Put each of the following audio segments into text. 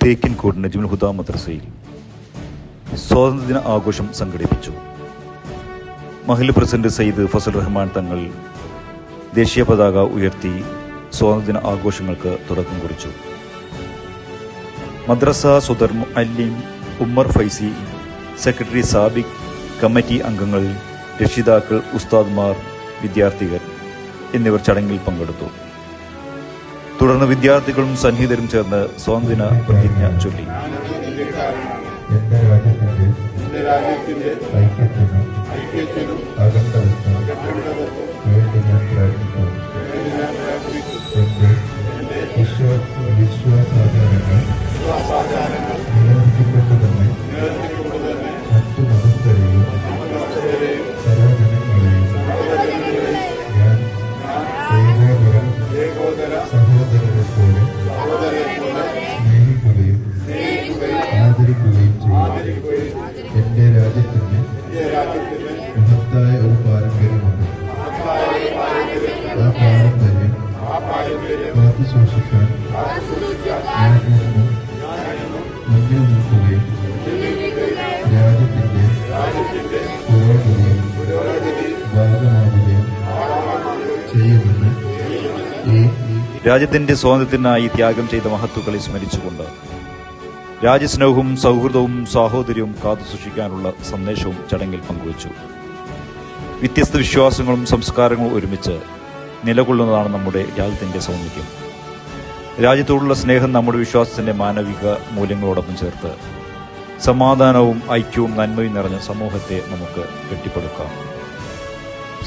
തേക്കിൻകോട് നജ്മുൽ ഹുദ മദ്രസയിൽ സ്വാതന്ത്ര്യദിന ആഘോഷം സംഘടിപ്പിച്ചു. മഹല്ല് പ്രസിഡന്റ് സയ്യിദ് ഫസൽ റഹ്മാൻ തങ്ങൾ ദേശീയ പതാക ഉയർത്തി സ്വാതന്ത്ര്യദിന ആഘോഷങ്ങൾക്ക് തുടക്കം കുറിച്ചു. മദ്രസ സുദർ മുഅല്ലിം ഉമ്മർ ഫൈസി, സെക്രട്ടറി സാബിക്, കമ്മിറ്റി അംഗങ്ങൾ, രക്ഷിതാക്കൾ, ഉസ്താദ്മാർ, വിദ്യാർത്ഥികൾ എന്നിവർ ചടങ്ങിൽ പങ്കെടുത്തു. തുടർന്ന് വിദ്യാർത്ഥികളും സന്നിഹിതരും ചേർന്ന് സ്വാതന്ത്ര്യദിന പ്രതിജ്ഞ ചൊല്ലി. എന്റെ രാജ്യത്തിന്റെ ഐക്യത്തിനും അഖണ്ഡതയ്ക്കും വേണ്ടി ഞാൻ പ്രാർത്ഥിക്കുന്നു. എന്റെ വിശ്വാസാചാരങ്ങൾ നിലനിർത്തിക്കൊണ്ട് തന്നെ മറ്റു മതസ്ഥരെയും സർവജനങ്ങളെയും ഞാൻ ഏകോദര സഹോദരരെ പോലെ സ്നേഹിക്കുകയും ആദരിക്കുകയും ചെയ്യും. എന്റെ രാജ്യത്തിന് മഹത്തായ ഒരു പാരമ്പര്യമുണ്ട്. ആ പാരമ്പര്യം കാത്തു സൂക്ഷിക്കാൻ ഞാൻ എന്നും മുന്നിൽ നിൽക്കുകയും രാജ്യത്തിന്റെ പുരോഗതിയും ഭാഗമാവുകയും ചെയ്യുമെന്ന് രാജ്യത്തിന്റെ സ്വാതന്ത്ര്യത്തിനായി ത്യാഗം ചെയ്ത മഹത്തുക്കളെ സ്മരിച്ചുകൊണ്ട് രാജ്യസ്നേഹവും സൗഹൃദവും സാഹോദര്യവും കാത്തുസൂക്ഷിക്കാനുള്ള സന്ദേശവും ചടങ്ങിൽ പങ്കുവച്ചു. വ്യത്യസ്ത വിശ്വാസങ്ങളും സംസ്കാരങ്ങളും ഒരുമിച്ച് നിലകൊള്ളുന്നതാണ് നമ്മുടെ രാജ്യത്തിന്റെ സൗന്ദര്യം. രാജ്യത്തോടുള്ള സ്നേഹം നമ്മുടെ വിശ്വാസത്തിന്റെ മാനവിക മൂല്യങ്ങളോടൊപ്പം ചേർത്ത് സമാധാനവും ഐക്യവും നന്മയും നിറഞ്ഞ സമൂഹത്തെ നമുക്ക് കെട്ടിപ്പടുക്കാം.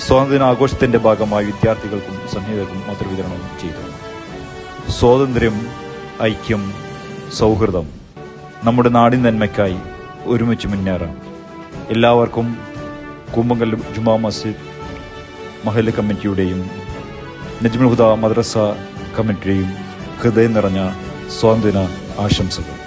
സ്വാതന്ത്ര്യദിനാഘോഷത്തിന്റെ ഭാഗമായി വിദ്യാർത്ഥികൾക്കും സന്നിഹിതർക്കും മധുരവിതരണവും ചെയ്തു. സ്വാതന്ത്ര്യം, ഐക്യം, സൗഹൃദം നമ്മുടെ നാടിൻ നന്മയ്ക്കായി ഒരുമിച്ച് മുന്നേറാം. എല്ലാവർക്കും കൂമ്പങ്കൽ ജുമാ മസ്ജിദ് മഹല്ല് കമ്മിറ്റിയുടെയും നജ്മുൽ ഹുദ മദ്രസ കമ്മിറ്റിയുടെയും ഹൃദയം നിറഞ്ഞ സ്വാതന്ത്ര്യദിന ആശംസകൾ.